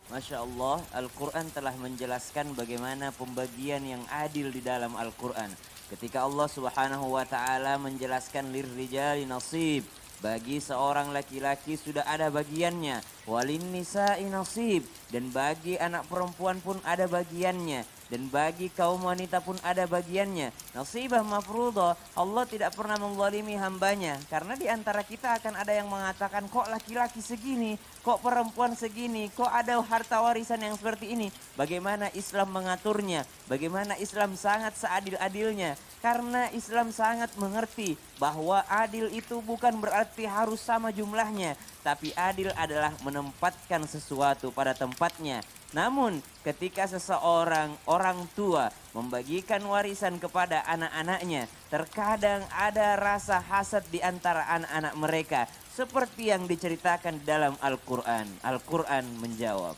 Masya Allah, Al-Quran telah menjelaskan bagaimana pembagian yang adil di dalam Al-Quran. Ketika Allah Subhanahu wa Ta'ala menjelaskan lirrijali nasib, bagi seorang laki-laki sudah ada bagiannya, walin nisa'i nasib, dan bagi anak perempuan pun ada bagiannya, dan bagi kaum wanita pun ada bagiannya. Nasibah mafruḍah, Allah tidak pernah menzalimi hambanya, karena di antara kita akan ada yang mengatakan, kok laki-laki segini, kok perempuan segini, kok ada harta warisan yang seperti ini. Bagaimana Islam mengaturnya, bagaimana Islam sangat seadil-adilnya. Karena Islam sangat mengerti bahwa adil itu bukan berarti harus sama jumlahnya, tapi adil adalah menempatkan sesuatu pada tempatnya. Namun ketika seseorang orang tua membagikan warisan kepada anak-anaknya, terkadang ada rasa hasad di antara anak-anak mereka, seperti yang diceritakan dalam Al-Quran. Al-Quran menjawab,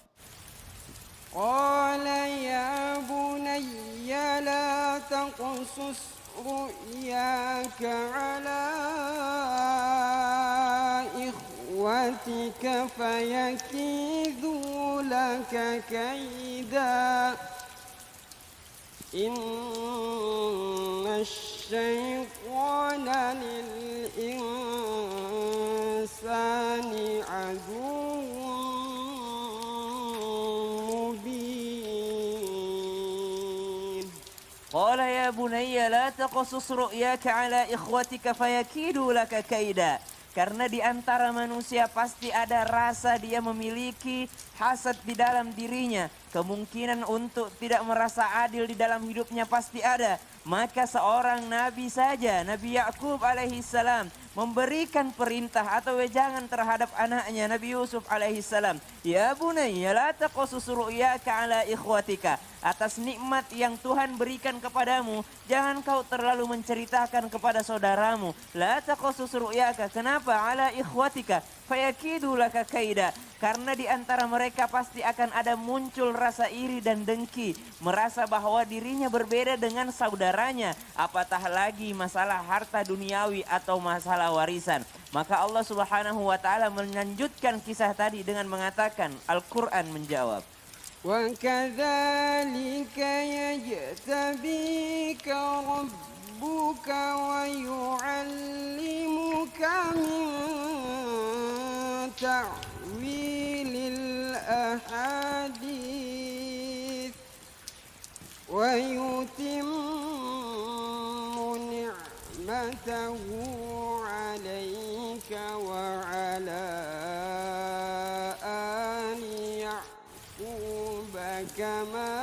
قال يا بني لا تقصص رؤياك على إخوتك فيكيدوا لك كيدا إن الشيطان للإنسان عدو Qala ya bunayya la taqasus ru'yaka ala ikhwatika fayakidu laka kaida. Karena di antara manusia pasti ada rasa dia memiliki hasad di dalam dirinya. Kemungkinan untuk tidak merasa adil di dalam hidupnya pasti ada. Maka seorang nabi saja, Nabi Yakub alaihissalam, memberikan perintah atau wejangan terhadap anaknya Nabi Yusuf alaihissalam. Ya bunayya la taqasus ru'yaka ala ikhwatika. Atas nikmat yang Tuhan berikan kepadamu, jangan kau terlalu menceritakan kepada saudaramu. La taqasus ru'yaka. Kenapa? Ala ikhwatika fayakidu laka kaida. Karena di antara mereka pasti akan ada muncul rasa iri dan dengki, merasa bahwa dirinya berbeda dengan saudaranya, apatah lagi masalah harta duniawi atau masalah warisan. Maka Allah Subhanahu wa taala melanjutkan kisah tadi dengan mengatakan, Al-Qur'an menjawab, وكذلك يجتبيك ربك ويعلمك من تأويل الأحاديث ويتم نعمته عليك وعلى آل يعقوب كما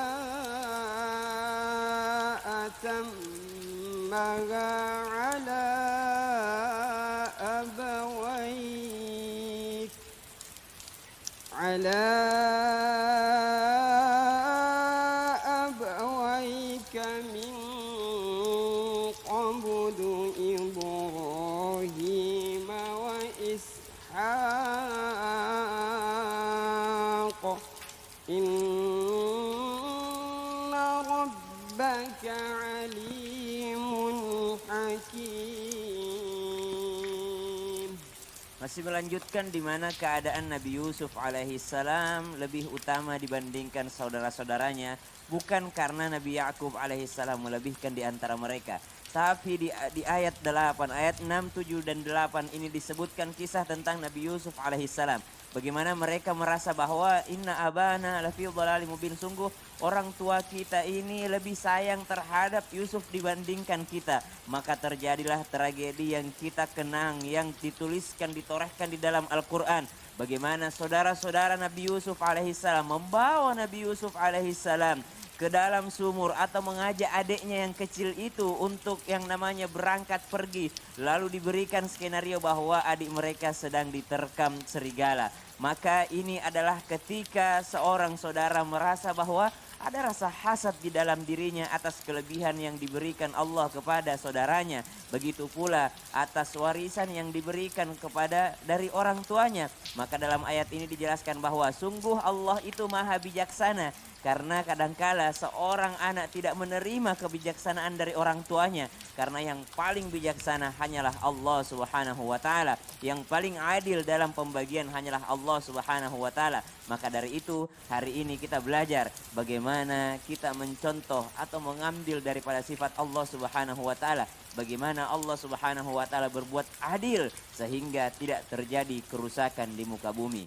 أتمها على أبويك من قبل إبراهيم وإسحاق إن ربك عليم حكيم. Masih melanjutkan di mana keadaan Nabi Yusuf alaihissalam lebih utama dibandingkan saudara-saudaranya, bukan karena Nabi Yakub alaihissalam melebihkan di antara mereka, tapi di ayat 8, ayat 6, 7 dan 8 ini disebutkan kisah tentang Nabi Yusuf alaihissalam. Bagaimana mereka merasa bahwa inna abana lafi dhalalim mubin, sungguh orang tua kita ini lebih sayang terhadap Yusuf dibandingkan kita. Maka terjadilah tragedi yang kita kenang, yang dituliskan, ditorehkan di dalam Al-Quran. Bagaimana saudara-saudara Nabi Yusuf alaihissalam membawa Nabi Yusuf alaihissalam ke dalam sumur atau mengajak adiknya yang kecil itu untuk yang namanya berangkat pergi. Lalu diberikan skenario bahwa adik mereka sedang diterkam serigala. Maka ini adalah ketika seorang saudara merasa bahwa ada rasa hasad di dalam dirinya atas kelebihan yang diberikan Allah kepada saudaranya. Begitu pula atas warisan yang diberikan kepada dari orang tuanya. Maka dalam ayat ini dijelaskan bahwa sungguh Allah itu maha bijaksana. Karena kadangkala seorang anak tidak menerima kebijaksanaan dari orang tuanya. Karena yang paling bijaksana hanyalah Allah Subhanahu wa ta'ala. Yang paling adil dalam pembagian hanyalah Allah Subhanahu wa ta'ala. Maka dari itu hari ini kita belajar bagaimana kita mencontoh atau mengambil daripada sifat Allah Subhanahu wa taala. Bagaimana Allah Subhanahu wa taala berbuat adil sehingga tidak terjadi kerusakan di muka bumi.